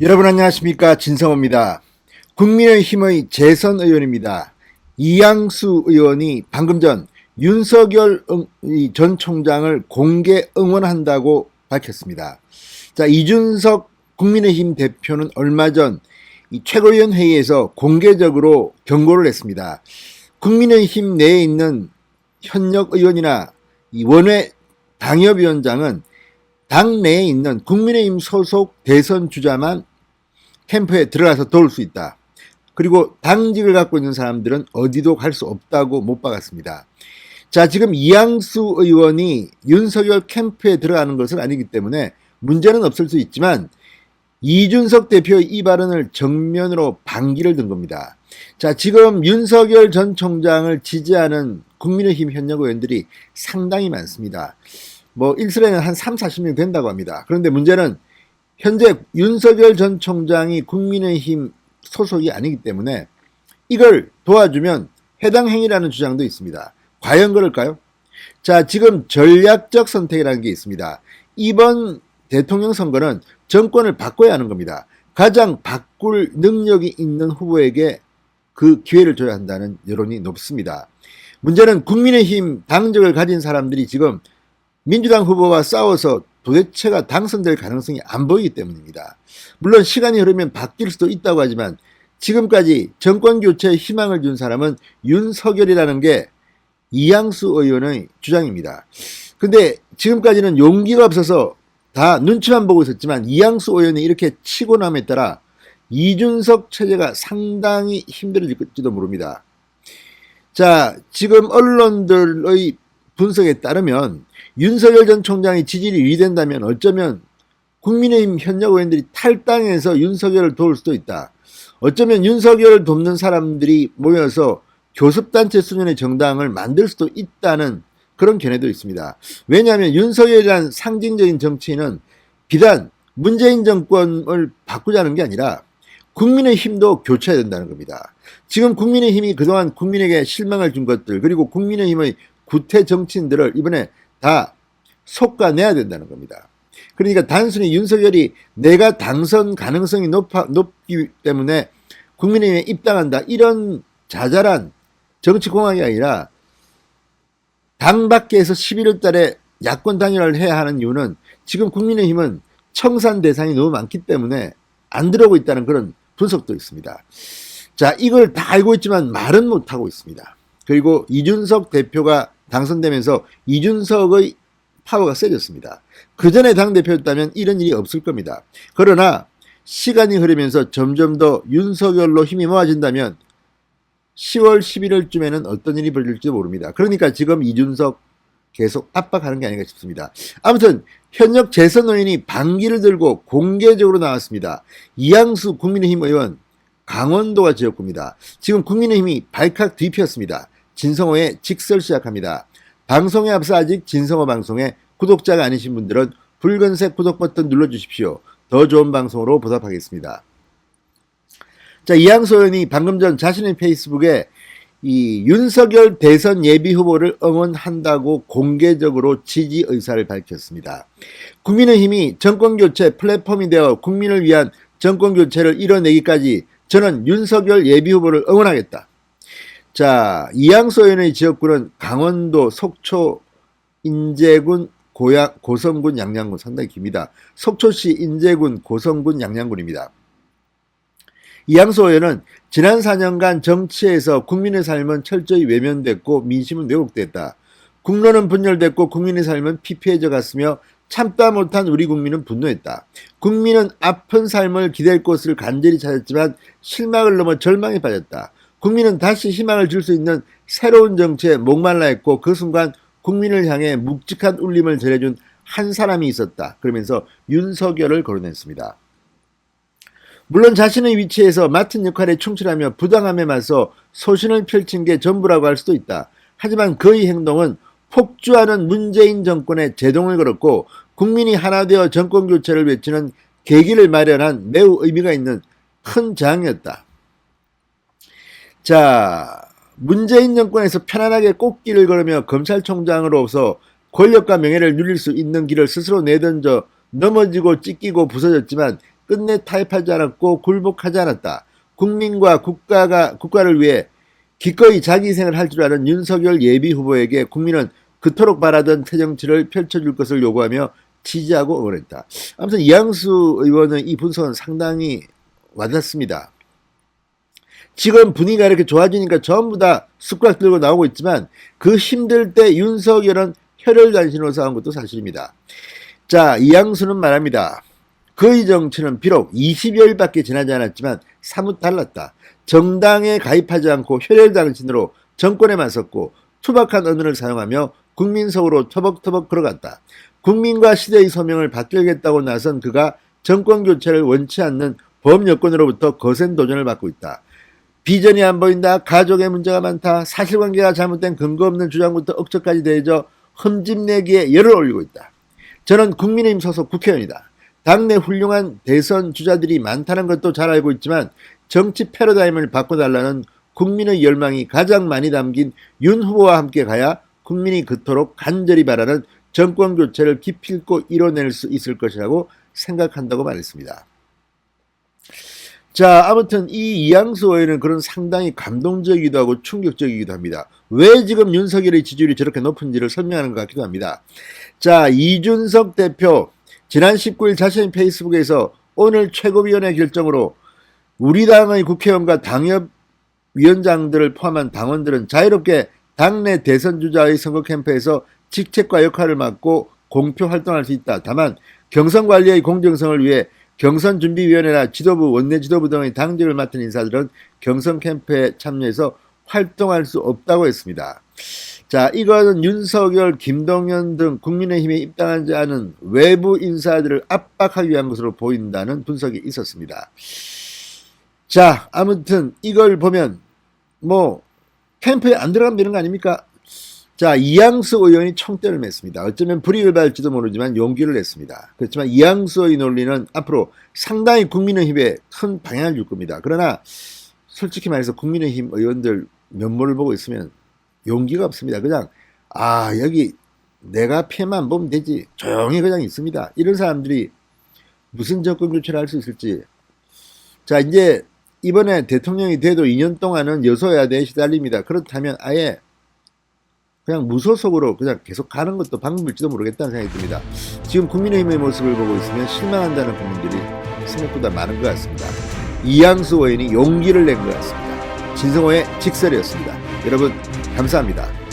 여러분 안녕하십니까, 진성호입니다. 국민의힘의 재선 의원입니다. 이양수 의원이 방금 전 윤석열 전 총장을 공개 응원한다고 밝혔습니다. 자, 이준석 국민의힘 대표는 얼마 전 최고위원 회의에서 공개적으로 경고를 했습니다. 국민의힘 내에 있는 현역 의원이나 원외 당협위원장은 당 내에 있는 국민의힘 소속 대선 주자만 캠프에 들어가서 도울 수 있다. 그리고 당직을 갖고 있는 사람들은 어디도 갈 수 없다고 못 박았습니다. 자, 지금 이양수 의원이 윤석열 캠프에 들어가는 것은 아니기 때문에 문제는 없을 수 있지만 이준석 대표의 이 발언을 정면으로 반기를 든 겁니다. 자, 지금 윤석열 전 총장을 지지하는 국민의힘 현역 의원들이 상당히 많습니다. 일설에는 한 3, 40명 된다고 합니다. 그런데 문제는 현재 윤석열 전 총장이 국민의힘 소속이 아니기 때문에 이걸 도와주면 해당 행위라는 주장도 있습니다. 과연 그럴까요? 자, 지금 전략적 선택이라는 게 있습니다. 이번 대통령 선거는 정권을 바꿔야 하는 겁니다. 가장 바꿀 능력이 있는 후보에게 그 기회를 줘야 한다는 여론이 높습니다. 문제는 국민의힘 당적을 가진 사람들이 지금 민주당 후보와 싸워서 도대체가 당선될 가능성이 안 보이기 때문입니다. 물론 시간이 흐르면 바뀔 수도 있다고 하지만 지금까지 정권 교체에 희망을 준 사람은 윤석열이라는 게 이양수 의원의 주장입니다. 근데 지금까지는 용기가 없어서 다 눈치만 보고 있었지만 이양수 의원이 이렇게 치고 남에 따라 이준석 체제가 상당히 힘들어질지도 모릅니다. 자, 지금 언론들의 분석에 따르면 윤석열 전 총장이 지지율이 유지된다면 어쩌면 국민의힘 현역 의원들이 탈당해서 윤석열을 도울 수도 있다. 어쩌면 윤석열을 돕는 사람들이 모여서 교섭단체 수준의 정당을 만들 수도 있다는 그런 견해도 있습니다. 왜냐하면 윤석열이란 상징적인 정치인은 비단 문재인 정권을 바꾸자는 게 아니라 국민의힘도 교체해야 된다는 겁니다. 지금 국민의힘이 그동안 국민에게 실망을 준 것들, 그리고 국민의힘의 구태 정치인들을 이번에 다 솎아내야 된다는 겁니다. 그러니까 단순히 윤석열이 내가 당선 가능성이 높기 때문에 국민의힘에 입당한다, 이런 자잘한 정치공학이 아니라 당 밖에서 11월 달에 야권 단일화를 해야 하는 이유는 지금 국민의힘은 청산 대상이 너무 많기 때문에 안 들어오고 있다는 그런 분석도 있습니다. 자, 이걸 다 알고 있지만 말은 못하고 있습니다. 그리고 이준석 대표가 당선되면서 이준석의 파워가 세졌습니다. 그 전에 당대표였다면 이런 일이 없을 겁니다. 그러나 시간이 흐르면서 점점 더 윤석열로 힘이 모아진다면 10월, 11월쯤에는 어떤 일이 벌어질지 모릅니다. 그러니까 지금 이준석 계속 압박하는 게 아닌가 싶습니다. 아무튼 현역 재선 의원이 반기를 들고 공개적으로 나왔습니다. 이양수 국민의힘 의원, 강원도가 지역구입니다. 지금 국민의힘이 발칵 뒤피었습니다. 진성호의 직설 시작합니다. 방송에 앞서 아직 진성호 방송에 구독자가 아니신 분들은 붉은색 구독 버튼 눌러주십시오. 더 좋은 방송으로 보답하겠습니다. 자, 이양수 의원이 방금 전 자신의 페이스북에 이 윤석열 대선 예비 후보를 응원한다고 공개적으로 지지 의사를 밝혔습니다. 국민의힘이 정권교체 플랫폼이 되어 국민을 위한 정권교체를 이뤄내기까지 저는 윤석열 예비 후보를 응원하겠다. 자, 이양수 의원의 지역구는 강원도 속초 인제군 고성군 양양군, 상당히 깁니다. 속초시 인제군 고성군 양양군입니다. 이양수 의원은 지난 4년간 정치에서 국민의 삶은 철저히 외면됐고 민심은 왜곡됐다. 국론은 분열됐고 국민의 삶은 피폐해져 갔으며 참다 못한 우리 국민은 분노했다. 국민은 아픈 삶을 기댈 곳을 간절히 찾았지만 실망을 넘어 절망에 빠졌다. 국민은 다시 희망을 줄 수 있는 새로운 정치에 목말라 했고 그 순간 국민을 향해 묵직한 울림을 전해준 한 사람이 있었다. 그러면서 윤석열을 거론했습니다. 물론 자신의 위치에서 맡은 역할에 충실하며 부당함에 맞서 소신을 펼친 게 전부라고 할 수도 있다. 하지만 그의 행동은 폭주하는 문재인 정권에 제동을 걸었고 국민이 하나 되어 정권교체를 외치는 계기를 마련한 매우 의미가 있는 큰 저항이었다. 자, 문재인 정권에서 편안하게 꽃길을 걸으며 검찰총장으로서 권력과 명예를 누릴 수 있는 길을 스스로 내던져 넘어지고 찢기고 부서졌지만 끝내 타협하지 않았고 굴복하지 않았다. 국민과 국가를 위해 기꺼이 자기 희생을 할 줄 아는 윤석열 예비 후보에게 국민은 그토록 바라던 새 정치를 펼쳐줄 것을 요구하며 지지하고 응원했다. 아무튼 이양수 의원의 이 분석은 상당히 와닿습니다. 지금 분위기가 이렇게 좋아지니까 전부 다 숟가락 들고 나오고 있지만 그 힘들 때 윤석열은 혈혈단신으로 싸운 것도 사실입니다. 자, 이양수는 말합니다. 그의 정치는 비록 20여일밖에 지나지 않았지만 사뭇 달랐다. 정당에 가입하지 않고 혈혈단신으로 정권에 맞섰고 투박한 언어를 사용하며 국민 속으로 터벅터벅 걸어갔다. 국민과 시대의 소명을 받들겠다고 나선 그가 정권 교체를 원치 않는 범여권으로부터 거센 도전을 받고 있다. 비전이 안 보인다. 가족의 문제가 많다. 사실관계가 잘못된 근거 없는 주장부터 억측까지 더해져 흠집내기에 열을 올리고 있다. 저는 국민의힘 소속 국회의원이다. 당내 훌륭한 대선 주자들이 많다는 것도 잘 알고 있지만 정치 패러다임을 바꿔달라는 국민의 열망이 가장 많이 담긴 윤 후보와 함께 가야 국민이 그토록 간절히 바라는 정권 교체를 기필코 이뤄낼 수 있을 것이라고 생각한다고 말했습니다. 자, 아무튼 이 이양수 의원은 그런 상당히 감동적이기도 하고 충격적이기도 합니다. 왜 지금 윤석열의 지지율이 저렇게 높은지를 설명하는 것 같기도 합니다. 자, 이준석 대표 지난 19일 자신의 페이스북에서 오늘 최고위원회 결정으로 우리 당의 국회의원과 당협위원장들을 포함한 당원들은 자유롭게 당내 대선 주자의 선거 캠프에서 직책과 역할을 맡고 공표 활동할 수 있다. 다만 경선 관리의 공정성을 위해 경선준비위원회나 지도부, 원내 지도부 등의 당직을 맡은 인사들은 경선 캠프에 참여해서 활동할 수 없다고 했습니다. 자, 이거는 윤석열, 김동연 등 국민의힘에 입당하지 않은 외부 인사들을 압박하기 위한 것으로 보인다는 분석이 있었습니다. 자, 아무튼 이걸 보면 뭐 캠프에 안 들어가면 되는 거 아닙니까? 자, 이양수 의원이 총대를 맸습니다. 어쩌면 불이익을 받을지도 모르지만 용기를 냈습니다. 그렇지만 이양수의 논리는 앞으로 상당히 국민의힘에 큰 방향을 줄 겁니다. 그러나 솔직히 말해서 국민의힘 의원들 면모를 보고 있으면 용기가 없습니다. 그냥 여기 내가 피해만 보면 되지, 조용히 그냥 있습니다. 이런 사람들이 무슨 정권 교체를 할 수 있을지. 자, 이제 이번에 대통령이 돼도 2년 동안은 여소야대에 시달립니다. 그렇다면 아예 그냥 무소속으로 그냥 계속 가는 것도 방법일지도 모르겠다는 생각이 듭니다. 지금 국민의힘의 모습을 보고 있으면 실망한다는 국민들이 생각보다 많은 것 같습니다. 이양수 의원이 용기를 낸 것 같습니다. 진성호의 직설이었습니다. 여러분 감사합니다.